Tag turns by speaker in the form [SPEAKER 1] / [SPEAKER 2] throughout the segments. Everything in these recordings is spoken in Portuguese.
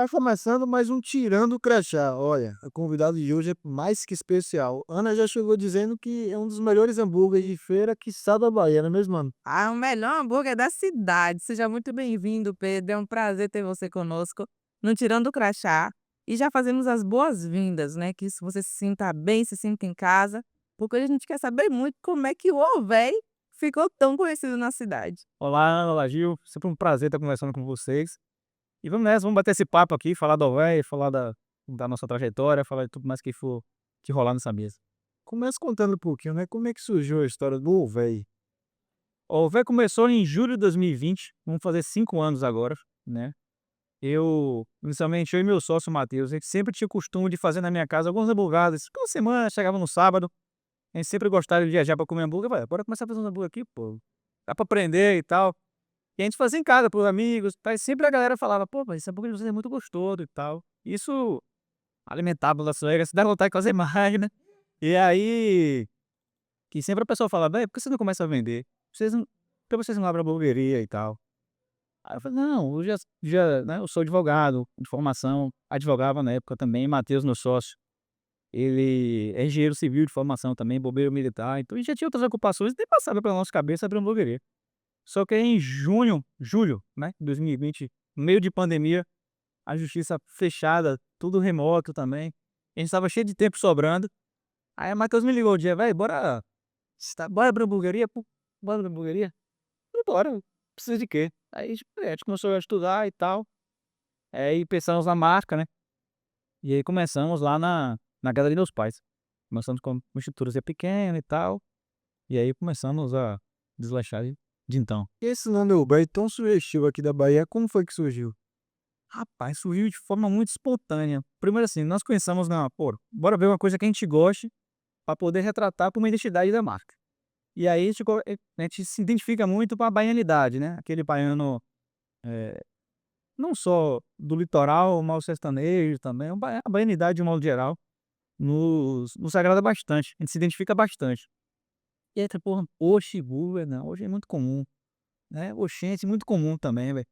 [SPEAKER 1] Tá começando mais um Tirando o Crachá. Olha, a convidada de hoje é mais que especial. Ana já chegou dizendo que é um dos melhores hambúrgueres de feira, quiçá da Bahia, não é mesmo, Ana?
[SPEAKER 2] Ah, o melhor hambúrguer da cidade. Seja muito bem-vindo, Pedro. É um prazer ter você conosco no Tirando o Crachá. E já fazemos as boas-vindas, né? Que se você se sinta bem, se sinta em casa, porque a gente quer saber muito como é que o Ovey ficou tão conhecido na cidade.
[SPEAKER 3] Olá, Ana, olá, Gil. Sempre um prazer estar conversando com vocês. E vamos nessa, vamos bater esse papo aqui, falar do Alvéia, falar da nossa trajetória, falar de tudo mais que for que rolar nessa mesa.
[SPEAKER 1] Começa contando um pouquinho, né? Como é que surgiu a história do véi?
[SPEAKER 3] O Alvéia começou em julho de 2020, vamos fazer 5 anos agora, né? Inicialmente, eu e meu sócio Matheus, a gente sempre tinha o costume de fazer na minha casa alguns hambúrgueres. Toda semana, chegava no sábado, a gente sempre gostava de viajar para comer hambúrguer. Vai, bora começar a fazer uns hambúrguer aqui, pô. Dá para aprender e tal. E a gente fazia em casa para os amigos, tá, e sempre a galera falava: "Pô, mas esse hambúrguer de vocês é muito gostoso e tal". Isso alimentava o nosso ego, assim, dava vontade de fazer mais, né. E aí, que sempre a pessoa falava: "Véi, por que você não começa a vender? Vocês não Por que vocês não abrem uma hamburgueria e tal?". Aí eu falei: "Não, eu já, né, eu sou advogado de formação", advogava na época também, Matheus, meu sócio, ele é engenheiro civil de formação também, bombeiro militar, então a gente já tinha outras ocupações, nem passava pela nossa cabeça abrir uma hamburgueria. Só que aí em julho, né, 2020, meio de pandemia, a justiça fechada, tudo remoto também, a gente estava cheio de tempo sobrando, aí a Matheus me ligou um dia: "Véi, bora abrir uma hamburgueria, pô, bora abrir uma hamburgueria?". Falei: "Bora, precisa de quê?". Aí a gente começou a estudar e tal, aí pensamos na marca, né, e aí começamos lá na casa de meus pais. Começamos com uma estruturazinha pequena e tal, e aí começamos a deslanchar de então.
[SPEAKER 1] E esse nome Ubé tão sugestivo aqui da Bahia, como foi que surgiu?
[SPEAKER 3] Rapaz, surgiu de forma muito espontânea. Primeiro assim, nós pensamos na: "Pô, bora ver uma coisa que a gente goste, para poder retratar para uma identidade da marca". E aí a gente se identifica muito com a baianidade, né, aquele baiano, eh, não só do litoral, mas o sertanejo também, a baianidade de um modo geral, nos agrada bastante, a gente se identifica bastante. E aí tá: "Porra, oxe, Google, não, hoje é muito comum", né, oxente, muito comum também, velho.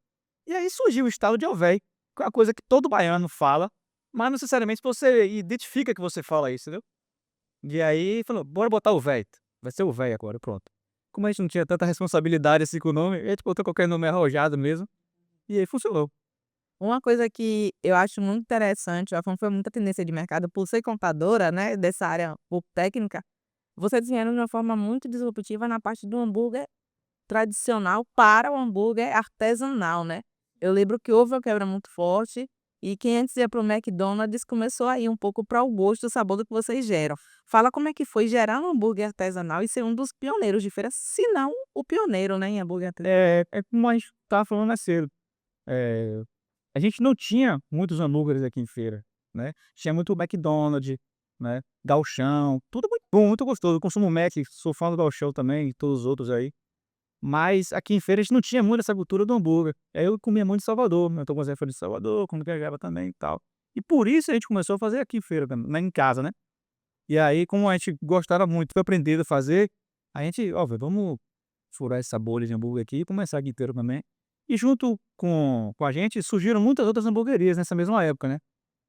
[SPEAKER 3] E aí surgiu o estalo de Ovey, que é uma coisa que todo baiano fala, mas não necessariamente você identifica que você fala isso, entendeu. E aí falou: "Bora botar o véi, vai ser o véi agora", pronto. Como a gente não tinha tanta responsabilidade assim com o nome, a gente botou qualquer nome arrojado mesmo, e aí funcionou.
[SPEAKER 2] Uma coisa que eu acho muito interessante, já foi muita tendência de mercado, por ser contadora, né, dessa área um pouco técnica, você desenhando de uma forma muito disruptiva na parte do hambúrguer tradicional para o hambúrguer artesanal, né. Eu lembro que houve uma quebra muito forte, e quem antes ia para o McDonald's começou a ir um pouco para o gosto e o sabor do que vocês geram. Fala como é que foi gerar um hambúrguer artesanal e ser um dos pioneiros de feira, se não o pioneiro, né, em hambúrguer artesanal.
[SPEAKER 3] É como a gente estava falando mais cedo, eh, a gente não tinha muitos hambúrgueres aqui em feira, né, tinha muito McDonald's, né, Gauchão, tudo muito bom, muito gostoso. Eu consumo Mac, sou fã do Gauchão também e todos os outros aí. Mas aqui em feira a gente não tinha muito essa cultura do hambúrguer. Aí eu comia muito em Salvador, meu avô foi de Salvador, quando viajava também e tal. E por isso a gente começou a fazer aqui em feira também, né, em casa, né. E aí como a gente gostava muito, foi aprendendo a fazer, a gente: "Ó, velho, vamos furar essa bolha de hambúrguer aqui e começar aqui em feira também". E junto com a gente surgiram muitas outras hamburguerias nessa mesma época, né.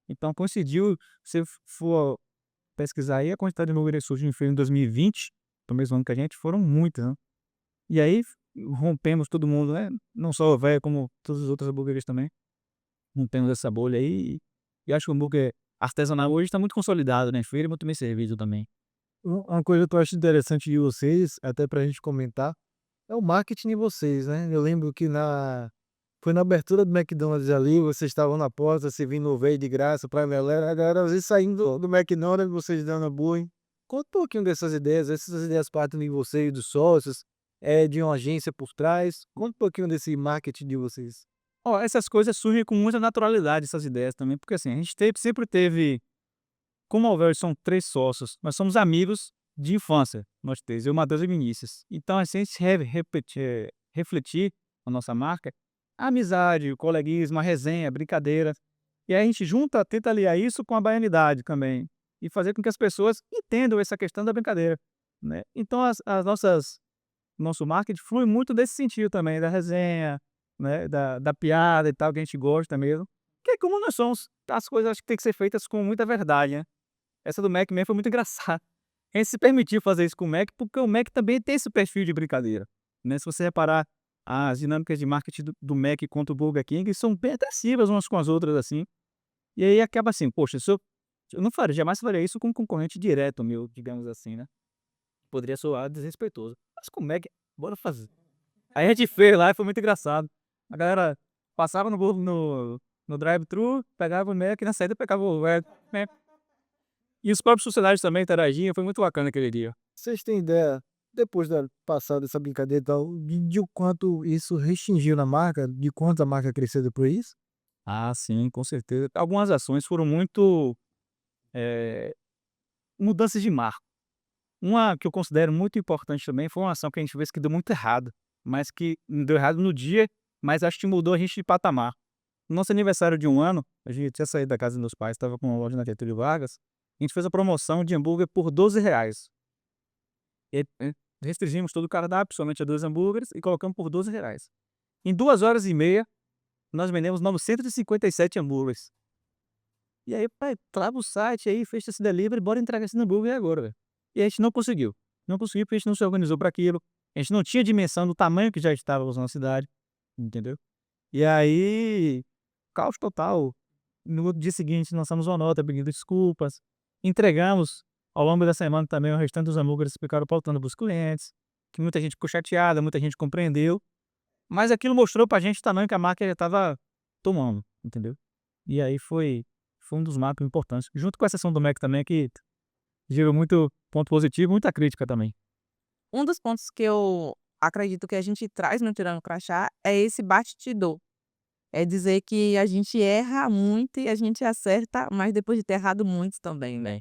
[SPEAKER 3] Então coincidiu, se for pesquisar aí, a quantidade de hamburguerias que surgiu em feira em 2020, no mesmo ano que a gente, foram muitas, né. E aí rompemos todo mundo, né, não só o véia como todas as outras hamburguerias também, rompemos essa bolha aí e acho que o hambúrguer artesanal hoje está muito consolidado, né, feira é muito bem servido também.
[SPEAKER 1] Uma coisa que eu acho interessante de vocês, até pra gente comentar, é o marketing de vocês, né? Eu lembro que foi na abertura do McDonald's ali, vocês estavam na porta servindo o véi de graça pra galera, a galera às vezes saindo do McDonald's, vocês dando hambúrguer. Conta um pouquinho dessas ideias, essas ideias partem de vocês, dos sócios, de uma agência por trás. Conta um pouquinho desse marketing de vocês.
[SPEAKER 3] Ó, essas coisas surgem com muita naturalidade, essas ideias também, porque assim, a gente sempre teve, como ao ver são 3 sócios, nós somos amigos de infância, nós 3, eu, Matheus e Vinícius. Então assim, a gente refletir a nossa marca, a amizade, o coleguismo, a resenha, a brincadeira, e aí a gente tenta aliar isso com a baianidade também, e fazer com que as pessoas entendam essa questão da brincadeira, né. Então as nossas nosso marketing flui muito desse sentido também, da resenha, né, da piada e tal, que a gente gosta mesmo. Que é como nós somos, as coisas acho que tem que ser feitas com muita verdade, né. Essa do Mac mesmo foi muito engraçada. A gente se permitiu fazer isso com o Mac, porque o Mac também tem esse perfil de brincadeira, né. Se você reparar, as dinâmicas de marketing do Mac contra o Burger King são bem agressivas umas com as outras, assim. E aí acaba assim, poxa, se eu não faria jamais faria isso com um concorrente direto meu, digamos assim, né. Poderia soar desrespeitoso. Mas com o Mac, bora fazer. Aí a gente fez lá e foi muito engraçado. A galera passava no drive-thru, pegava o Mac e na saída pegava o Mac. E os próprios funcionários também interagiam, foi muito bacana aquele dia.
[SPEAKER 1] Vocês têm ideia, depois da passada essa brincadeira e tal, de o quanto isso restringiu na marca, de quanto a marca cresceu depois disso?
[SPEAKER 3] Ah, sim, com certeza. Algumas ações foram muito, mudanças de marca. Uma que eu considero muito importante também foi uma ação que a gente fez que deu muito errado, mas que deu errado no dia, mas acho que mudou a gente de patamar. No nosso aniversário de 1 ano, a gente tinha saído da casa dos meus pais, estava com uma loja na Getúlio Vargas, a gente fez a promoção de hambúrguer por R$ 12. E restringimos todo o cardápio, somente a 2 hambúrgueres e colocamos por R$ 12. Em 2 horas e meia, nós vendemos 957 hambúrgueres. E aí, pai, trava o site aí, fecha esse delivery, bora entregar esse hambúrguer agora, velho. E a gente não conseguiu. Não conseguiu porque a gente não se organizou para aquilo. A gente não tinha dimensão do tamanho que já estávamos na cidade, entendeu? E aí, caos total. No dia seguinte, lançamos uma nota pedindo desculpas. Entregamos ao longo da semana também o restante dos hambúrgueres que ficaram faltando para os clientes. Que muita gente ficou chateada, muita gente compreendeu. Mas aquilo mostrou pra gente o tamanho que a marca já estava tomando, entendeu? E aí foi um dos marcos importantes. Junto com a exceção do Mac também, que gerou muito ponto positivo, muita crítica também.
[SPEAKER 2] Um dos pontos que eu acredito que a gente traz no Tirando o Crachá é esse bastidor. É dizer que a gente erra muito e a gente acerta, mas depois de ter errado muito também, né.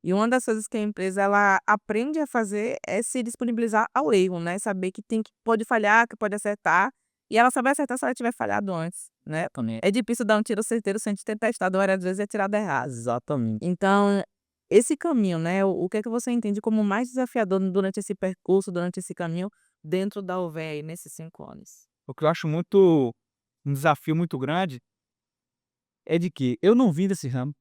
[SPEAKER 2] E uma das coisas que a empresa ela aprende a fazer é se disponibilizar ao erro, né, saber que pode falhar, que pode acertar, e ela só vai acertar se ela tiver falhado antes, né.
[SPEAKER 3] Exatamente.
[SPEAKER 2] É difícil dar um tiro certeiro sem ter testado várias vezes e atirado errado.
[SPEAKER 3] Exatamente.
[SPEAKER 2] Então, esse caminho, né, o que é que você entende como mais desafiador durante esse percurso, durante esse caminho, dentro da Alvéa aí nesses 5 anos?
[SPEAKER 3] O que eu acho muito um desafio muito grande é de que eu não vim desse ramo,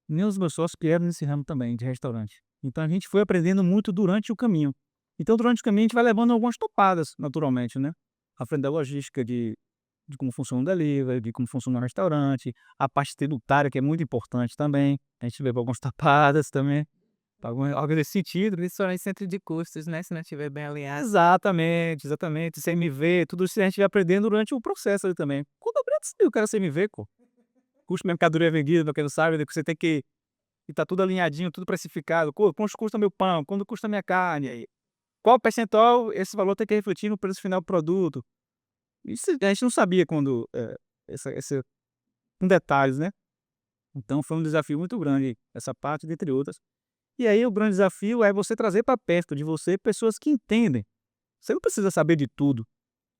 [SPEAKER 3] nem os meus sócios que eram nesse ramo também, de restaurante. Então a gente foi aprendendo muito durante o caminho. Então durante o caminho a gente vai levando algumas topadas, naturalmente, né. À frente da logística de como funciona o delivery, de como funciona o restaurante, a parte tributária que é muito importante também, a gente levou algumas tapadas também, algo desse sentido.
[SPEAKER 2] Principalmente centro de custos, né, se não estiver bem alinhado.
[SPEAKER 3] Exatamente, exatamente, CMV, tudo isso a gente vai aprendendo durante o processo ali também. Quando eu aprendi o que era CMV, pô, custo de mercadoria vendida, pra quem não sabe, você tem que tá tudo alinhadinho, tudo precificado. Quanto custa meu pão? Quanto custa minha carne? Aí, qual percentual esse valor tem que refletir no preço final do produto? Isso a gente não sabia quando, essa com detalhes, né. Então foi um desafio muito grande essa parte, dentre outras. E aí o grande desafio é você trazer para perto de você pessoas que entendem. Você não precisa saber de tudo.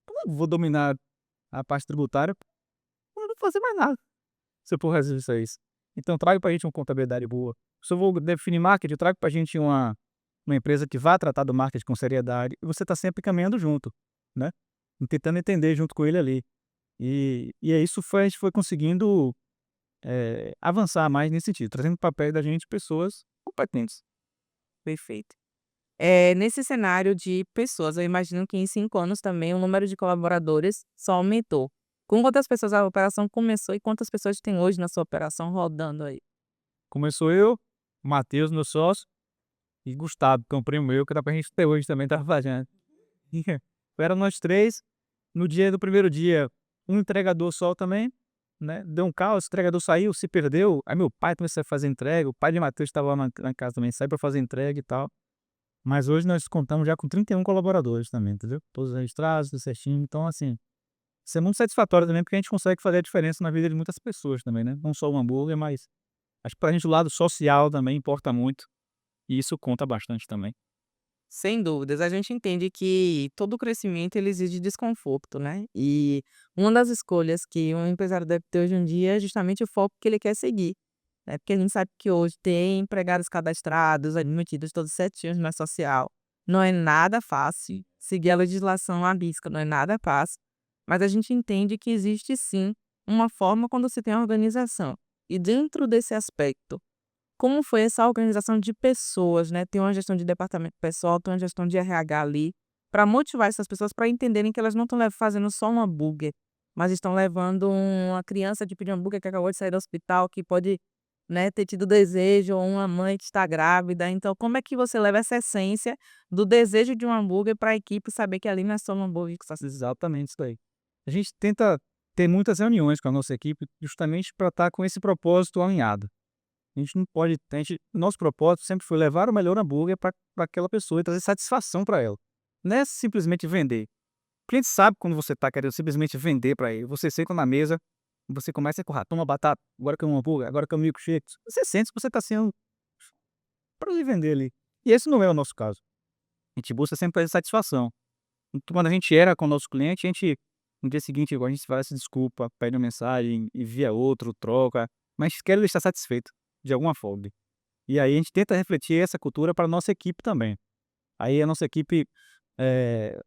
[SPEAKER 3] Eu não vou dominar a parte tributária, eu não vou fazer mais nada se eu for resistir a isso. Então traga para a gente uma contabilidade boa. Se eu vou definir marketing, traga para a gente uma empresa que vá tratar do marketing com seriedade e você está sempre caminhando junto, né, e tentando entender junto com ele ali. E é isso, a gente foi conseguindo, avançar mais nesse sentido, trazendo para perto da gente pessoas competentes.
[SPEAKER 2] Perfeito. Nesse cenário de pessoas, eu imagino que em 5 anos também o número de colaboradores só aumentou. Com quantas pessoas a operação começou e quantas pessoas tem hoje na sua operação rodando aí?
[SPEAKER 3] Começou eu, Matheus, meu sócio, e Gustavo, que é um primo meu, que tá pra gente até hoje também tá fazendo. Era nós 3. No dia do primeiro dia, um entregador só também, né, deu um caos, o entregador saiu, se perdeu, aí meu pai começou a fazer entrega, o pai de Matheus estava lá na casa também, saiu pra fazer entrega e tal. Mas hoje nós contamos já com 31 colaboradores também, entendeu? Todos registrados, tudo certinho, então assim, isso é muito satisfatório também, porque a gente consegue fazer a diferença na vida de muitas pessoas também, né, não só o hambúrguer, mas acho que pra gente o lado social também importa muito, e isso conta bastante também.
[SPEAKER 2] Sem dúvidas, a gente entende que todo crescimento ele exige desconforto, né? E uma das escolhas que um empresário deve ter hoje em dia é justamente o foco que ele quer seguir, né? Porque a gente sabe que hoje tem empregados cadastrados, admitidos todos certinhos na social. Não é nada fácil seguir a legislação à risca, não é nada fácil, mas a gente entende que existe sim uma forma quando se tem a organização. E dentro desse aspecto, como foi essa organização de pessoas, né? Tem uma gestão de departamento pessoal, tem uma gestão de RH ali, para motivar essas pessoas para entenderem que elas não estão fazendo só um hambúrguer, mas estão levando uma criança de pedir um hambúrguer que acabou de sair do hospital, que pode, né, ter tido desejo, ou uma mãe que está grávida. Então, como é que você leva essa essência do desejo de um hambúrguer para a equipe saber que ali não é só um hambúrguer que está sendo.
[SPEAKER 3] Exatamente isso aí. A gente tenta ter muitas reuniões com a nossa equipe justamente para estar com esse propósito alinhado. A gente não pode, nosso propósito sempre foi levar o melhor hambúrguer para aquela pessoa e trazer satisfação para ela. Não é simplesmente vender. O cliente sabe quando você está querendo simplesmente vender para ele. Você senta na mesa, você começa a empurrar, toma batata, agora que é um hambúrguer, agora que é um milkshake. Você sente que você está sendo para ele vender ali. E esse não é o nosso caso. A gente busca sempre trazer satisfação. Então, quando a gente era com o nosso cliente, a gente, no dia seguinte, igual a gente faz desculpa, pede uma mensagem, envia outro, troca, mas quer deixar satisfeito, de alguma forma. E aí a gente tenta refletir essa cultura para a nossa equipe também. Aí a nossa equipe, eh,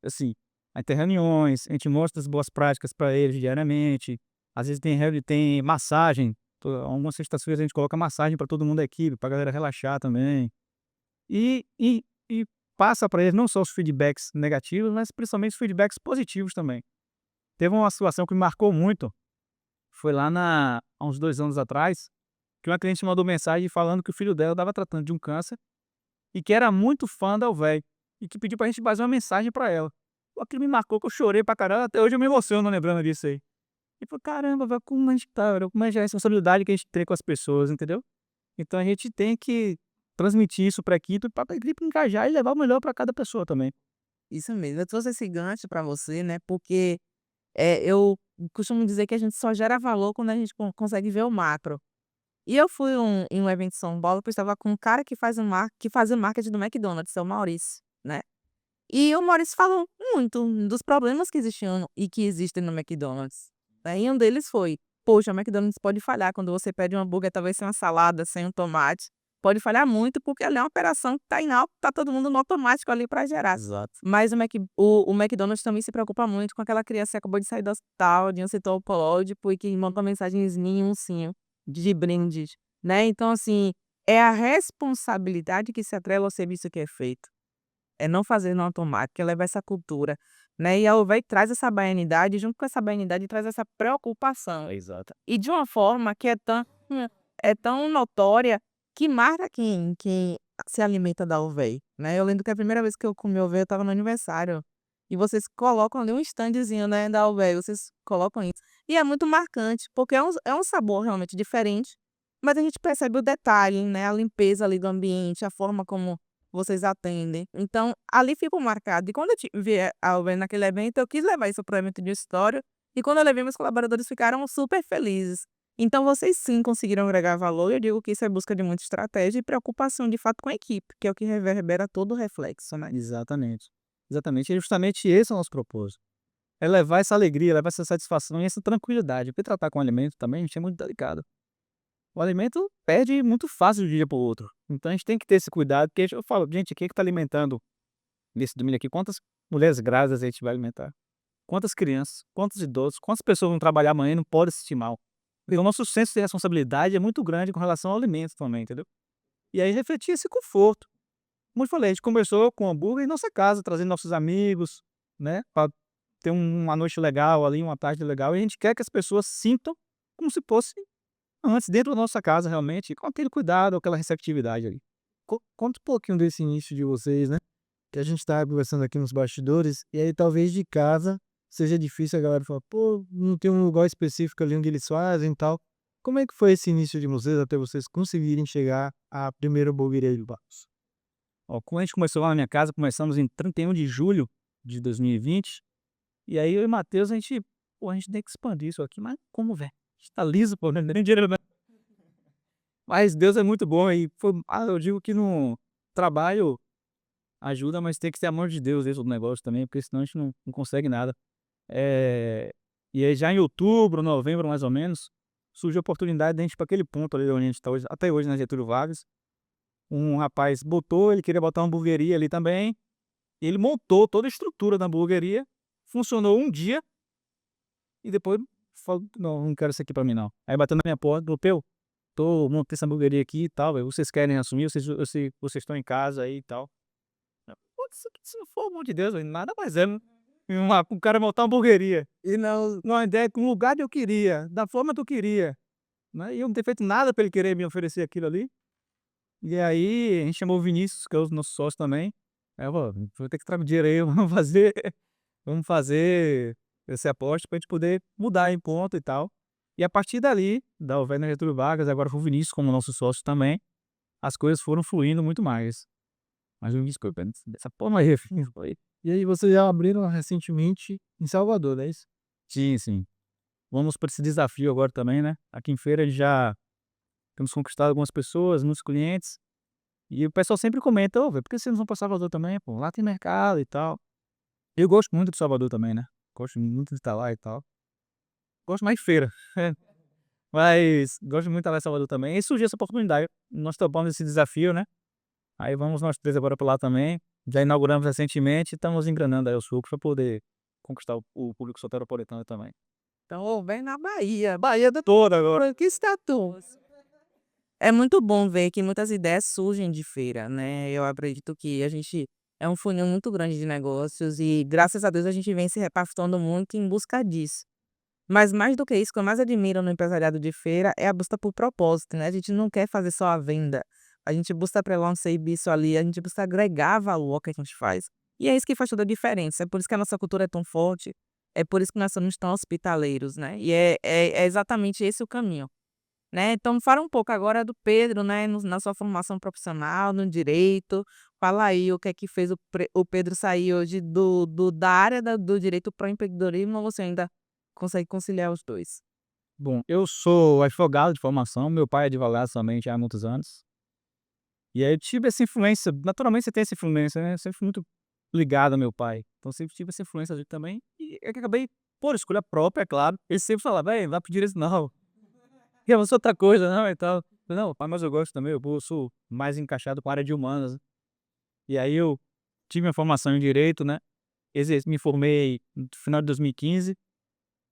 [SPEAKER 3] assim, aí tem reuniões, a gente mostra as boas práticas para eles diariamente. Às vezes tem massagem, algumas sextas-feiras a gente coloca massagem para todo mundo da equipe, para a galera relaxar também. E passa para eles não só os feedbacks negativos, mas principalmente os feedbacks positivos também. Teve uma situação que me marcou muito, foi lá há uns 2 anos atrás, que uma cliente mandou mensagem falando que o filho dela estava tratando de um câncer e que era muito fã da Alvéi, e que pediu pra gente fazer uma mensagem pra ela. Pô, aquilo me marcou que eu chorei pra caramba, até hoje eu me emociono lembrando disso aí. E falei: "Caramba, velho, como a gente tá, velho, como é a responsabilidade que a gente tem com as pessoas", entendeu? Então a gente tem que transmitir isso pra equipe, pra equipe engajar e levar o melhor pra cada pessoa também.
[SPEAKER 2] Isso mesmo, eu trouxe esse gancho para você, né, porque, eu costumo dizer que a gente só gera valor quando a gente consegue ver o macro. E eu fui em um evento em São Paulo que eu estava com um cara que fazia o marketing do McDonald's, é o Maurício, né. E o Maurício falou muito dos problemas que existiam e que existem no McDonald's, né, e um deles foi: "Poxa, o McDonald's pode falhar quando você pede um hambúrguer, talvez sem uma salada, sem um tomate, pode falhar muito, porque ali é uma operação que está em alta, tá todo mundo no automático ali para gerar".
[SPEAKER 3] Exato.
[SPEAKER 2] Mas o McDonald's também se preocupa muito com aquela criança que acabou de sair do hospital, de um setor oncológico e que manda uma mensagenzinha, um ursinho de brindes, né. Então, assim, é a responsabilidade que se atrela ao serviço que é feito. É não fazer no automático, é levar essa cultura, né. E a Olvay traz essa baianidade, junto com essa baianidade traz essa preocupação.
[SPEAKER 3] Exato.
[SPEAKER 2] E de uma forma que é tão notória, que marca quem se alimenta da Olvay, né. Eu lembro que a primeira vez que eu comi Olvay eu estava no aniversário, e vocês colocam ali um standzinho, né, da Olvay, vocês colocam isso. E é muito marcante, porque é um sabor realmente diferente, mas a gente percebe o detalhe, né, a limpeza ali do ambiente, a forma como vocês atendem. Então, ali ficou marcado. E quando eu vi a Olvay naquele evento, eu quis levar isso para o evento de história, e quando eu levei, meus colaboradores ficaram super felizes. Então vocês sim conseguiram agregar valor, e eu digo que isso é busca de muita estratégia e preocupação de fato com a equipe, que é o que reverbera todo o reflexo, né.
[SPEAKER 3] Exatamente. Exatamente. E justamente esse é o nosso propósito. É levar essa alegria, levar essa satisfação e essa tranquilidade. Porque tratar com alimento também, gente, é muito delicado. O alimento perde muito fácil de um dia para o outro. Então a gente tem que ter esse cuidado, porque eu falo: "Gente, quem é que tá alimentando nesse domingo aqui? Quantas mulheres grávidas a gente vai alimentar? Quantas crianças? Quantos idosos? Quantas pessoas vão trabalhar amanhã e não podem se sentir mal?". E o nosso senso de responsabilidade é muito grande com relação ao alimento também, entendeu? E aí refletir esse conforto. Como eu falei, a gente conversou com o hambúrguer em nossa casa, trazendo nossos amigos, né, pra ter uma noite legal ali, uma tarde legal, e a gente quer que as pessoas sintam como se fosse antes, dentro da nossa casa realmente, com aquele cuidado, aquela receptividade ali.
[SPEAKER 1] Conta um pouquinho desse início de vocês, né, que a gente estava conversando aqui nos bastidores, e aí talvez de casa seja difícil a galera falar: "Pô, não tem um lugar específico ali onde eles fazem e tal". Como é que foi esse início de vocês até vocês conseguirem chegar à primeira hamburgueria de Barros?
[SPEAKER 3] Ó, quando a gente começou lá na minha casa, começamos em 31 de julho de 2020, e aí eu e Matheus, a gente: "Pô, a gente tem que expandir isso aqui", mas como, velho? A gente tá liso, pô, não tem nem dinheiro, né. Mas Deus é muito bom e eu digo que no trabalho ajuda, mas tem que ter amor de Deus dentro do negócio também, porque senão a gente não consegue nada. Eh, e aí já em outubro, novembro mais ou menos, surgiu a oportunidade de a gente ir pra aquele ponto ali onde a gente tá hoje, até hoje na Getúlio Vargas. Um rapaz ele queria botar uma hamburgueria ali também, e ele montou toda a estrutura da hamburgueria, funcionou um dia e depois falo: "Não, não quero isso aqui pra mim não". Aí bateu na minha porta, falou: "Peu, montei essa hamburgueria aqui e tal, vocês querem assumir? Eu sei que vocês estão em casa aí e tal". Putz, se não for amor de Deus, velho, nada mais é um cara montar uma hamburgueria. E não numa ideia com o lugar que eu queria, da forma que eu queria, né, e eu não ter feito nada pra ele querer me oferecer aquilo ali. E aí a gente chamou o Vinícius, que é o nosso sócio também. Aí eu: vou ter que trazer dinheiro aí, vamos fazer esse aporte pra gente poder mudar em ponto e tal". E a partir dali, da Alverna Getúlio Vargas, agora com o Vinícius como nosso sócio também, as coisas foram fluindo muito mais. Mas me desculpa, dessa forma aí, foi.
[SPEAKER 1] E aí vocês já abriram recentemente em Salvador, não é isso?
[SPEAKER 3] Sim, sim. Vamos para esse desafio agora também, né. Aqui em Feira já temos conquistado algumas pessoas, muitos clientes, e o pessoal sempre comenta: "Ô, velho, por que vocês não vão para Salvador também, pô? Lá tem mercado e tal". Eu gosto muito de Salvador também, né, gosto muito de estar lá e tal. Gosto mais de feira, mas gosto muito de estar lá em Salvador também. E surgiu essa oportunidade, nós topamos esse desafio, né, aí vamos nós 3 agora para lá também. Já inauguramos recentemente e estamos engranando aí aos poucos para poder conquistar o público soteropolitano também.
[SPEAKER 2] Então, vem na Bahia, Bahia da
[SPEAKER 3] Toda agora.
[SPEAKER 2] conquista tudo. É muito bom ver que muitas ideias surgem de feira, né. Eu acredito que a gente é um funil muito grande de negócios e, graças a Deus, a gente vem se repassando muito em busca disso. Mas mais do que isso, o que eu mais admiro no empresariado de feira é a busca por propósito, né, a gente não quer fazer só a venda, a gente busca atrelar um serviço ali, a gente busca agregar valor ao que a gente faz. E é isso que faz toda a diferença, é por isso que a nossa cultura é tão forte, é por isso que nós somos tão hospitaleiros, né, e é exatamente esse o caminho, né. Então fala um pouco agora do Pedro, né, na sua formação profissional, no direito, fala aí o que é que fez o Pedro sair hoje da área do direito para o empreendedorismo, ou você ainda consegue conciliar os 2?
[SPEAKER 3] Bom, eu sou advogado de formação, meu pai é advogado também já há muitos anos. E aí eu tive essa influência, naturalmente você tem essa influência, né, eu sempre fui muito ligado ao meu pai, então sempre tive essa influência dele também, e eu acabei, por escolha própria, é claro, ele sempre falava: "Véi, vai para o direito não, quer fazer outra coisa não e tal". Eu falei: "Não pai, mas eu gosto também, eu sou mais encaixado com a área de humanas". E aí eu tive minha formação em direito, né, me formei no final de 2015,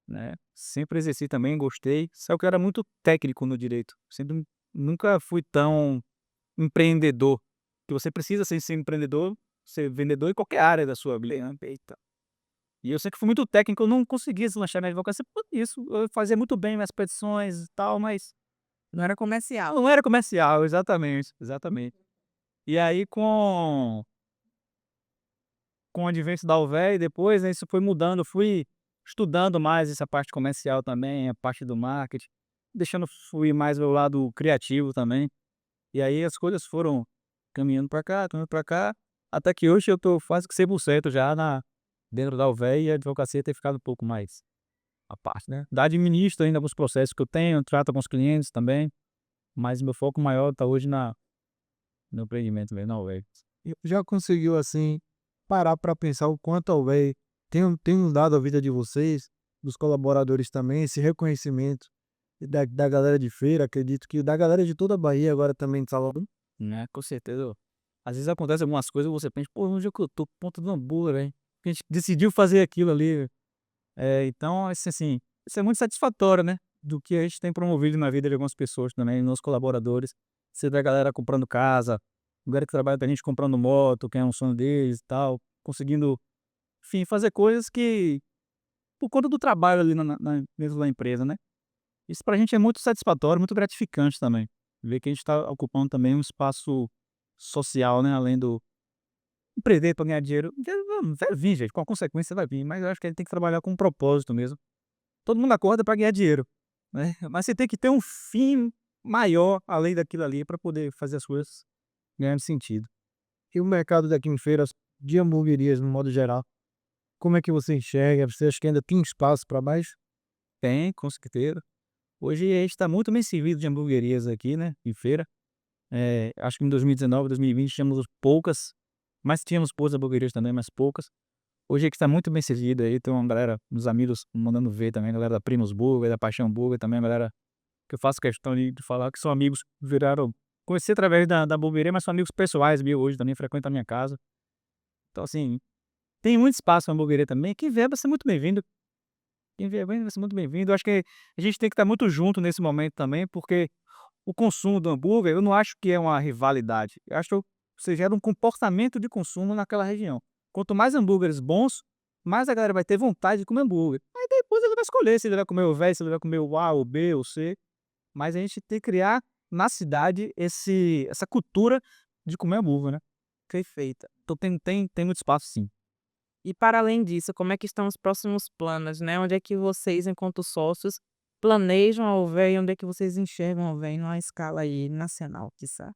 [SPEAKER 3] né, sempre exerci também, gostei, só que eu era muito técnico no direito, sempre nunca fui tão empreendedor, que você precisa ser empreendedor, ser vendedor em qualquer área da sua vida, né, eita. E eu sempre fui muito técnico, eu não conseguia deslanchar na advocacia por isso, eu fazia muito bem minhas petições e tal, mas
[SPEAKER 2] Não era comercial.
[SPEAKER 3] não era comercial, exatamente, exatamente. E aí com o advento da Alvé depois, né, isso foi mudando, eu fui estudando mais essa parte comercial também, a parte do marketing, deixando fluir mais meu lado criativo também. E aí as coisas foram caminhando pra cá, até que hoje eu tô quase que 100% já dentro da Alvé e a advocacia tem ficado um pouco mais à parte, né. Da administro ainda alguns processos que eu tenho, trato com os clientes também, mas meu foco maior tá hoje no empreendimento mesmo, na Alvé.
[SPEAKER 1] E já conseguiu, assim, parar para pensar o quanto a Alveia tem mudado a vida de vocês, dos colaboradores também, esse reconhecimento e da galera de feira, acredito que da galera de toda a Bahia, agora também de Salvador?
[SPEAKER 3] Né, com certeza. Às vezes acontece algumas coisas e você pensa: "Pô, onde é que eu tô? Ponta do hambúrguer, hein, a gente decidiu fazer aquilo ali". Então, assim, isso é muito satisfatório, né, do que a gente tem promovido na vida de algumas pessoas também, nos colaboradores. Você vê a galera comprando casa, a galera que trabalha pra gente comprando moto, que é um sonho deles e tal, conseguindo, enfim, fazer coisas que por conta do trabalho ali na dentro da empresa, né. Isso pra gente é muito satisfatório, muito gratificante também, ver que a gente tá ocupando também um espaço social, né, além do empreender pra ganhar dinheiro, vai vir gente, com a consequência vai vir, mas eu acho que a gente tem que trabalhar com um propósito mesmo. Todo mundo acorda pra ganhar dinheiro, né, mas você tem que ter um fim maior além daquilo ali pra poder fazer as coisas ganharem sentido.
[SPEAKER 1] E o mercado daqui em feiras de hamburguerias, no modo geral, como é que você enxerga? Você acha que ainda tem espaço para mais?
[SPEAKER 3] Tem, com certeza. Hoje a gente tá muito bem servido de hamburguerias aqui, né, em feira. Acho que em 2019, 2020 tínhamos poucas, mas tínhamos boas hamburguerias também, mas poucas. Hoje é que está muito bem servido aí, tem uma galera, uns amigos mandando ver também, a galera da Primus Burger, da Paixão Burger também, a galera que eu faço questão de falar que são amigos, viraram conheci através da hamburgueria, mas são amigos pessoais meus hoje também, frequentam a minha casa. Então assim, tem muito espaço na hamburgueria também, quem vier vai ser muito bem-vindo. Quem vier vai ser muito bem-vindo. Eu acho que a gente tem que estar muito junto nesse momento também, porque o consumo do hambúrguer, eu não acho que é uma rivalidade. Eu acho que você gera um comportamento de consumo naquela região. Quanto mais hambúrgueres bons, mais a galera vai ter vontade de comer hambúrguer. Aí depois ele vai escolher se ele vai comer o velho, se ele vai comer o A, o B, o C. Mas a gente tem que criar na cidade essa cultura de comer hambúrguer, né?
[SPEAKER 2] Perfeita.
[SPEAKER 3] Então tem muito espaço, sim.
[SPEAKER 2] E para além disso, como é que estão os próximos planos, né? Onde é que vocês, enquanto sócios, planejam a Alvéia e onde é que vocês enxergam a Alvéia numa escala aí nacional, quiçá?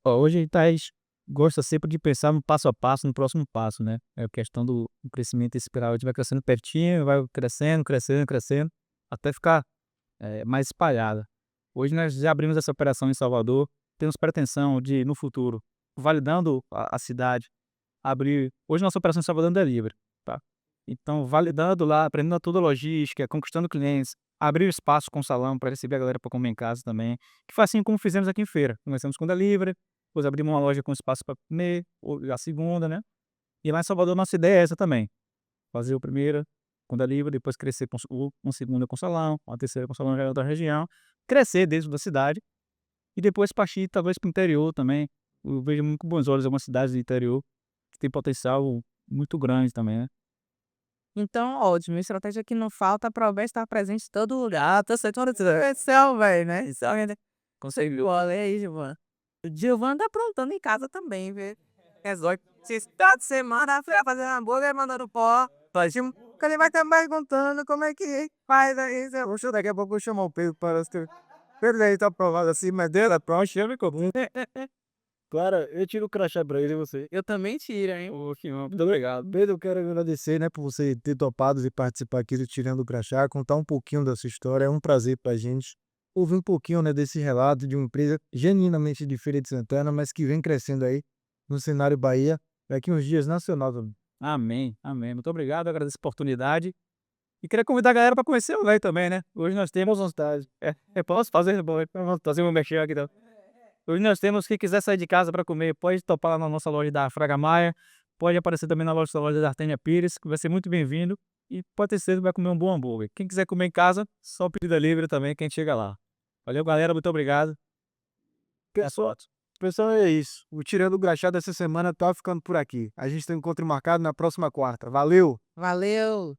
[SPEAKER 3] Ó, hoje a gente gosta sempre de pensar no passo a passo, no próximo passo, né? É a questão do crescimento espiral. A gente vai crescendo pertinho, vai crescendo, crescendo, crescendo, até ficar mais espalhada. Hoje nós já abrimos essa operação em Salvador, temos pretensão de, no futuro, validando a cidade, abrir. Hoje nossa operação em Salvador é delivery, tá? Então, validando lá, aprendendo toda a logística, conquistando clientes, abrir espaço com salão para receber a galera para comer em casa também, que foi assim como fizemos aqui em feira. Começamos com delivery, depois abrimos uma loja com espaço para comer, a segunda, né? E lá em Salvador nossa ideia é essa também, fazer o primeiro com delivery, depois crescer com uma segunda com salão, uma terceira com salão já em outra região, crescer dentro da cidade e depois partir talvez para o interior também. Eu vejo muito com bons olhos algumas cidades do interior que tem potencial muito grande também, né?
[SPEAKER 2] Então, ótimo. Estratégia que não falta para a Alvéia estar presente em todo lugar. Tá certo, esse é a Alvéia, né? Isso é conseguiu. Olha aí, Giovana. O Giovana tá aprontando em casa também, viu? Resolve. Se está de semana, foi fazer hambúrguer, mandando pó. Fazemos. Ele vai estar perguntando como é que faz aí.
[SPEAKER 1] Poxa, daqui a pouco eu vou chamar o Pedro para ser. Pedro aí tá aprovado assim, mas dele, pronto, chama e comum. Clara, eu tiro o crachá pra ele e você.
[SPEAKER 2] Eu também tiro, hein?
[SPEAKER 3] Ô, Fião, muito obrigado.
[SPEAKER 1] Pedro, eu quero agradecer, né, por você ter topado de participar aqui do Tirando o Crachá, contar um pouquinho da sua história. É um prazer pra gente ouvir um pouquinho, né, desse relato de uma empresa genuinamente de Feira de Santana, mas que vem crescendo aí no cenário Bahia, daqui uns dias nacional também.
[SPEAKER 3] Amém, amém. Muito obrigado, agradeço a oportunidade. E queria convidar a galera para conhecer o velho também, né? Hoje nós temos vontade. Eu posso fazer, vamos fazer um mexer aqui então. Hoje nós temos, quem quiser sair de casa para comer, pode topar lá na nossa loja da Fraga Maia, pode aparecer também na loja da Artênia Pires, que vai ser muito bem-vindo. E pode ter certeza que vai comer um bom hambúrguer. Quem quiser comer em casa, só pedida livre também, quem chega lá. Valeu, galera, muito obrigado.
[SPEAKER 1] Pessoal, pessoal, é isso. O Tirando o Crachá dessa semana tá ficando por aqui. A gente tem um encontro marcado na próxima quarta. Valeu!
[SPEAKER 2] Valeu!